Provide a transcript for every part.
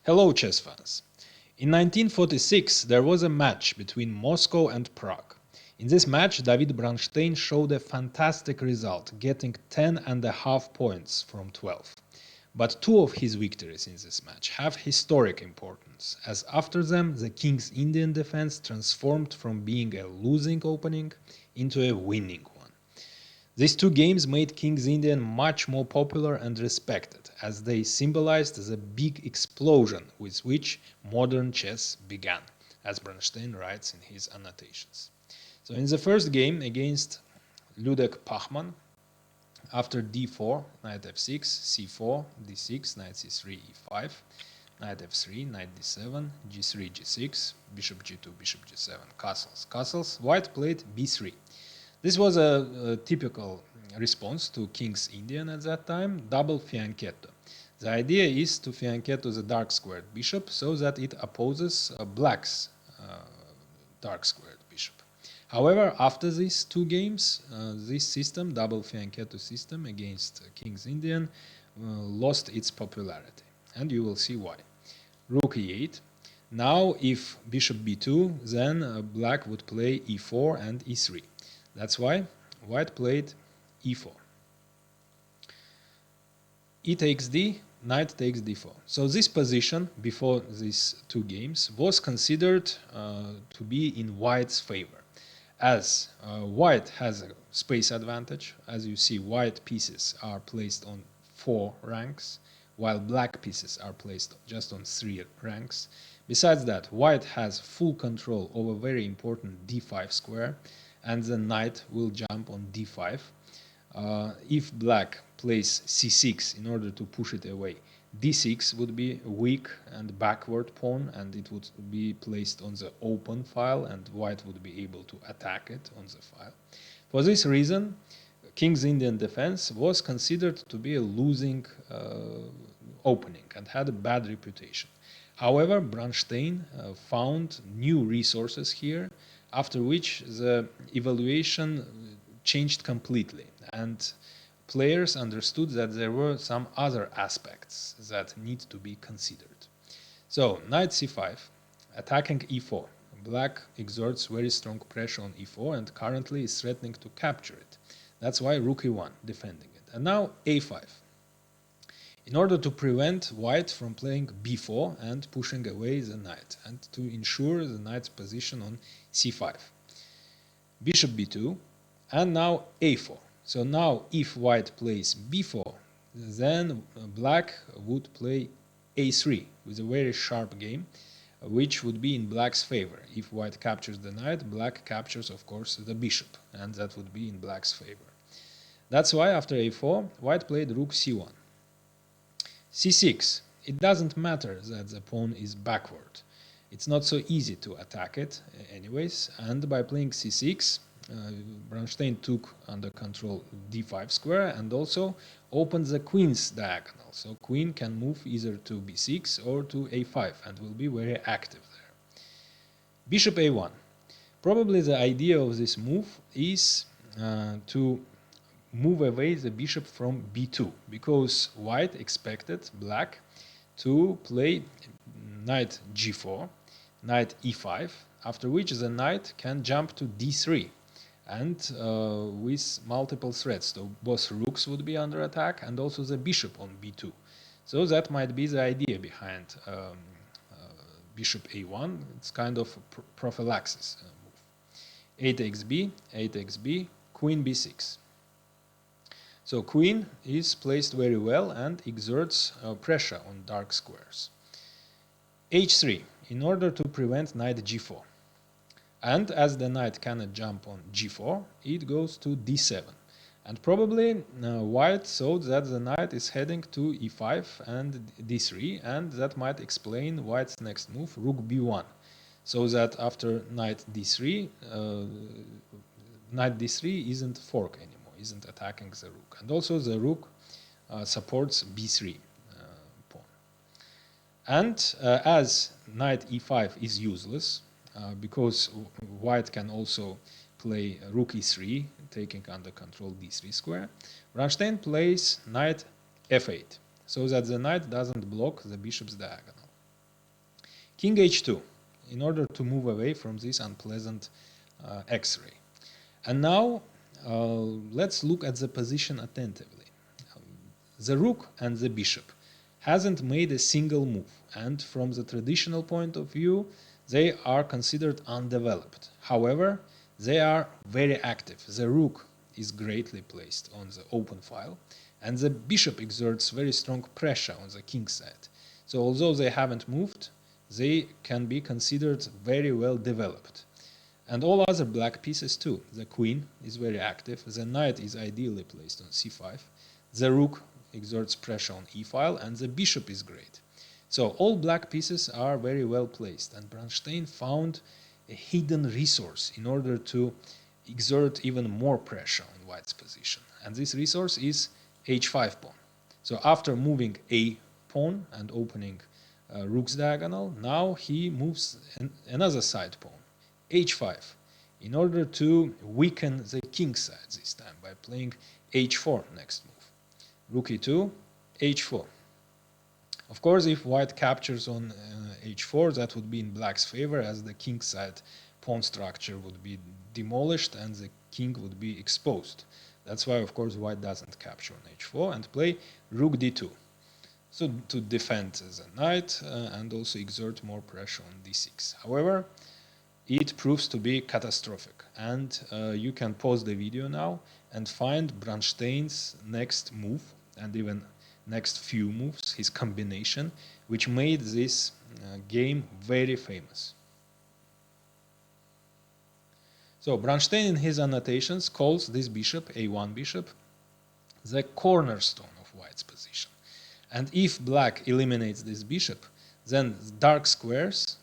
Hello, chess fans. In 1946, there was a match between Moscow and Prague. In this match, David Bronstein showed a fantastic result, getting 10.5 points from 12. But two of his victories in this match have historic importance, as after them, the King's Indian defense transformed from being a losing opening into a winning one. These two games made King's Indian much more popular and respected, as they symbolized the big explosion with which modern chess began, as Bronstein writes in his annotations. So in the first game against Ludek Pachman, after d4, knight f6, c4, d6, knight c3, e5, knight f3, knight d7, g3, g6, bishop g2, bishop g7, castles, white played b3. This was a typical response to King's Indian at that time, double fianchetto. The idea is to fianchetto the dark squared bishop so that it opposes black's dark squared bishop. However, after these two games, this system, double fianchetto system against King's Indian, lost its popularity, and you will see why. Rook e8. Now, if bishop b2, then black would play e4 and e3. That's why white played e4. E takes d, knight takes d4. So this position before these two games was considered to be in white's favor, as white has a space advantage. As you see, white pieces are placed on 4 ranks, while black pieces are placed just on 3 ranks. Besides that, white has full control over very important d5 square, and the knight will jump on d5. If black plays c6 in order to push it away, d6 would be a weak and backward pawn, and it would be placed on the open file, and white would be able to attack it on the file. For this reason, King's Indian defense was considered to be a losing opening and had a bad reputation. However, Bronstein found new resources here, after which the evaluation changed completely, and players understood that there were some other aspects that need to be considered. So, knight c5, attacking e4. Black exerts very strong pressure on e4 and currently is threatening to capture it. That's why rook e1, defending it. And now a5. In order to prevent white from playing b4 and pushing away the knight, and to ensure the knight's position on c5. Bishop b2, and now a4. So now if white plays b4, then black would play a3 with a very sharp game, which would be in black's favor. If white captures the knight, black captures, of course, the bishop, and that would be in black's favor. That's why after a4, white played rook c1. c6. It doesn't matter that the pawn is backward. It's not so easy to attack it anyways, and by playing c6, Bronstein took under control d5 square and also opened the queen's diagonal. So queen can move either to b6 or to a5 and will be very active there. Bishop a1. Probably the idea of this move is to move away the bishop from b2, because white expected black to play knight g4, knight e5, after which the knight can jump to d3, and with multiple threats. So both rooks would be under attack and also the bishop on b2. So that might be the idea behind bishop a1. It's kind of a prophylaxis move. A takes b, queen b6. So queen is placed very well and exerts pressure on dark squares. h3, in order to prevent knight g4. And as the knight cannot jump on g4, it goes to d7. And probably white thought that the knight is heading to e5 and d3, and that might explain white's next move, rook b1. So that after knight d3 isn't fork anymore, isn't attacking the rook. And also the rook supports b3 pawn. And as knight e5 is useless, because white can also play rook e3, taking under control d3 square, Bronstein plays knight f8, so that the knight doesn't block the bishop's diagonal. King h2, in order to move away from this unpleasant x-ray. And now let's look at the position attentively. The rook and the bishop hasn't made a single move, and from the traditional point of view, they are considered undeveloped. However, they are very active. The rook is greatly placed on the open file, and the bishop exerts very strong pressure on the king side. So although they haven't moved, they can be considered very well developed. And all other black pieces too. The queen is very active, the knight is ideally placed on c5, the rook exerts pressure on e file, and the bishop is great. So all black pieces are very well placed, and Bronstein found a hidden resource in order to exert even more pressure on white's position. And this resource is h5 pawn. So after moving a pawn and opening rook's diagonal, now he moves another side pawn, h5, in order to weaken the king side this time by playing h4 next move. Rook e2, h4. Of course, if white captures on h4, that would be in black's favor, as the king side pawn structure would be demolished and the king would be exposed. That's why, of course, white doesn't capture on h4 and play rook d2. So to defend the knight and also exert more pressure on d6. However, it proves to be catastrophic, and you can pause the video now and find Bronstein's next move and even next few moves, his combination, which made this game very famous. So Bronstein in his annotations calls this bishop, a1 bishop, the cornerstone of white's position. And if black eliminates this bishop, then dark squares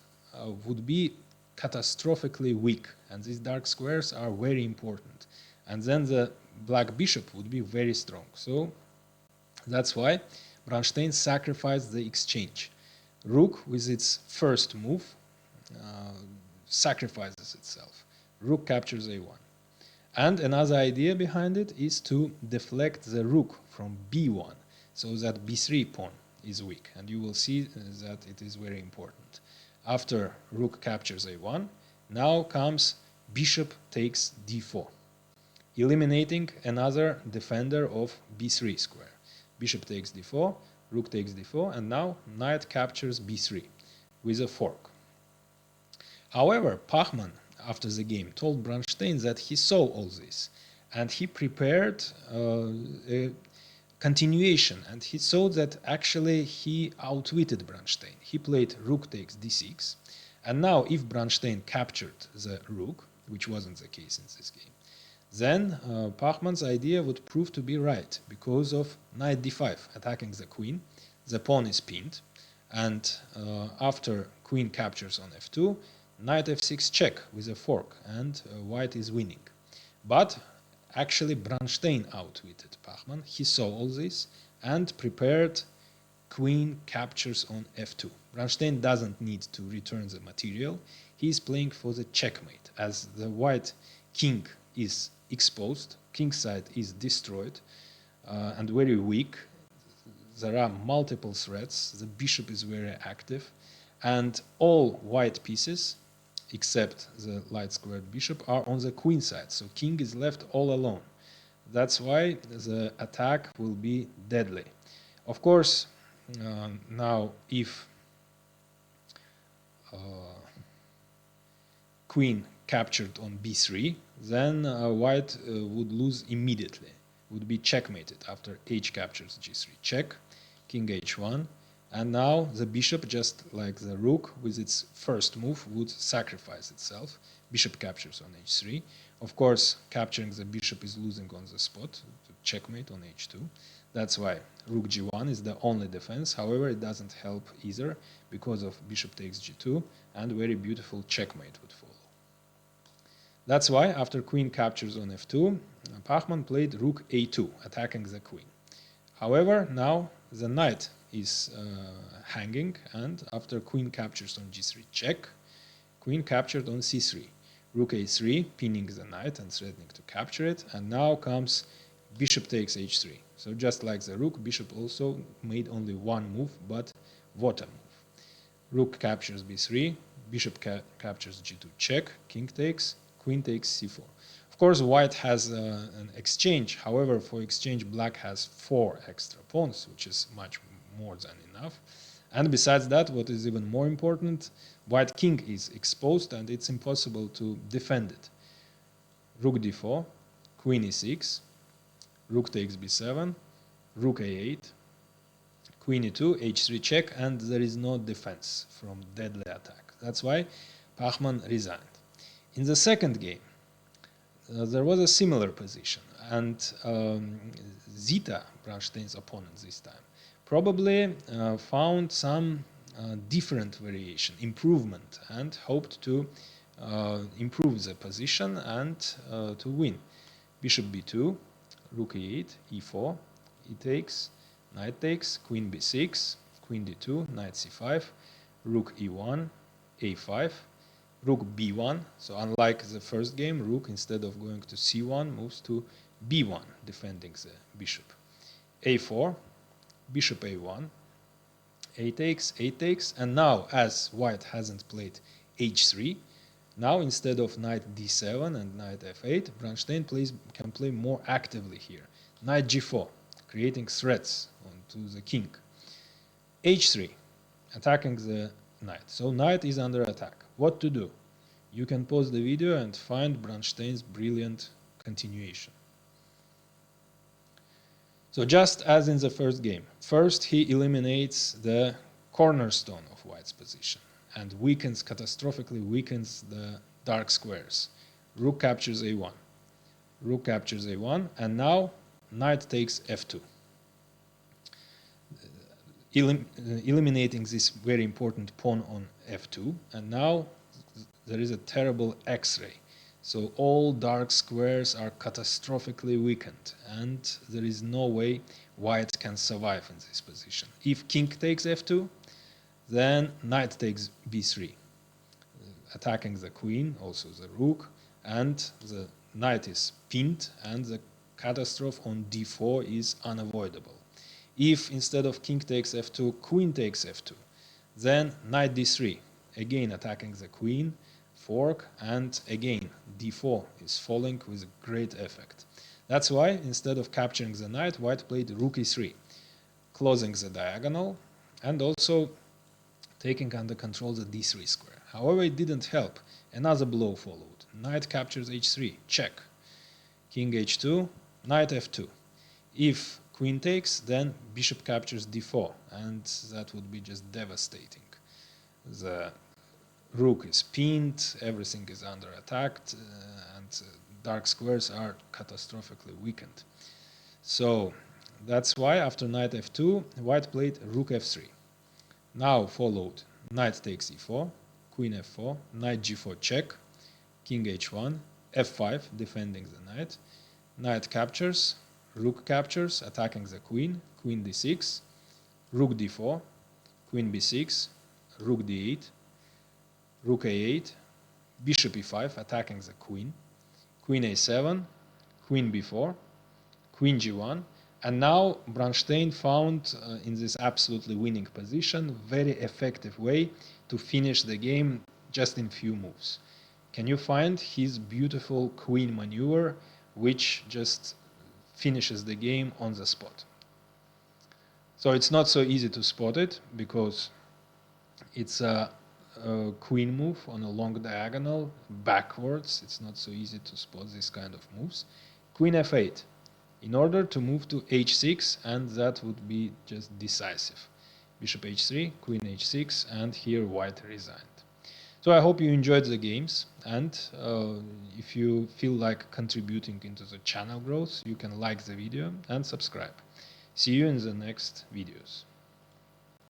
would be catastrophically weak, and these dark squares are very important. And then the black bishop would be very strong. So that's why Bronstein sacrificed the exchange. Rook, with its first move, sacrifices itself. Rook captures a1. And another idea behind it is to deflect the rook from b1, so that b3 pawn is weak. And you will see that it is very important. After rook captures a1, now comes bishop takes d4, eliminating another defender of b3 square. Bishop takes d4, rook takes d4, and now knight captures b3 with a fork. However, Pachman, after the game, told Bronstein that he saw all this, and he prepared a continuation, and he saw that actually he outwitted Bronstein. He played rook takes d6, and now if Bronstein captured the rook, which wasn't the case in this game, then Pachman's idea would prove to be right, because of knight d5 attacking the queen. The pawn is pinned, and after queen captures on f2, knight f6 check with a fork, and white is winning. But actually Bronstein outwitted Pachman. He saw all this and prepared queen captures on f2. Bronstein doesn't need to return the material. He is playing for the checkmate, as the white king is exposed, king side is destroyed and very weak. There are multiple threats, the bishop is very active, and all white pieces except the light squared bishop are on the queen side, so king is left all alone. That's why the attack will be deadly. Of course, now if queen captured on b3, then white would lose immediately, would be checkmated after h captures g3. Check, king h1, and now the bishop, just like the rook with its first move, would sacrifice itself. Bishop captures on h3. Of course, capturing the bishop is losing on the spot, to checkmate on h2. That's why rook g1 is the only defense. However, it doesn't help either, because of bishop takes g2, and very beautiful checkmate would follow. That's why, after queen captures on f2, Pachman played rook a2, attacking the queen. However, now the knight is hanging, and after queen captures on g3 check, queen captured on c3. Rook a3, pinning the knight and threatening to capture it, and now comes bishop takes h3. So just like the rook, bishop also made only one move, but what a move. rook captures b3, bishop captures g2 check, king takes, queen takes c4. Of course, white has an exchange. However, for exchange, black has 4 extra pawns, which is much more than enough. And besides that, what is even more important, white king is exposed and it's impossible to defend it. Rook d4, queen e6, rook takes b7, rook a8, queen e2, h3 check, and there is no defense from deadly attack. That's why Pachman resigned. In the second game, there was a similar position, and Zita, Bronstein's opponent this time, probably found some different variation, improvement, and hoped to improve the position and to win. Bishop b2, rook e8, e4, e takes, knight takes, queen b6, queen d2, knight c5, rook e1, a5, rook b1. So unlike the first game, rook, instead of going to c1, moves to b1, defending the bishop. a4, bishop a1, a takes, and now, as white hasn't played h3, now instead of knight d7 and knight f8, Bronstein can play more actively here. Knight g4, creating threats onto the king. h3, attacking the knight. So knight is under attack. What to do? You can pause the video and find Bronstein's brilliant continuation. So just as in the first game, first he eliminates the cornerstone of white's position and catastrophically weakens the dark squares. Rook captures a1, rook captures a1, and now knight takes f2. Eliminating this very important pawn on f2, and now there is a terrible x-ray. So all dark squares are catastrophically weakened, and there is no way white can survive in this position. If king takes f2, then knight takes b3, attacking the queen, also the rook, and the knight is pinned, and the catastrophe on d4 is unavoidable. If instead of king takes f2, queen takes f2, then knight d3, again attacking the queen, fork, and again d4 is falling with great effect. That's why instead of capturing the knight, white played rook e3, closing the diagonal and also taking under control the d3 square. However, it didn't help. Another blow followed. Knight captures h3, check. King h2, knight f2. If queen takes, then bishop captures d4, and that would be just devastating. The rook is pinned, everything is under attack, and dark squares are catastrophically weakened. So that's why after knight f2, white played rook f3. Now followed knight takes e4, queen f4, knight g4 check, king h1, f5 defending the knight, knight captures, rook captures, attacking the queen, queen d6, rook d4, queen b6, rook d8, rook a8, bishop e5 attacking the queen, queen a7, queen b4, queen g1, and now Bronstein found in this absolutely winning position very effective way to finish the game just in few moves. Can you find his beautiful queen maneuver, which just finishes the game on the spot? So it's not so easy to spot it because it's a queen move on a long diagonal backwards. It's not so easy to spot this kind of moves. Queen f8 in order to move to h6, and that would be just decisive. Bishop h3, queen h6, and here white resigned. So I hope you enjoyed the games, and if you feel like contributing into the channel growth, you can like the video and subscribe. See you in the next videos.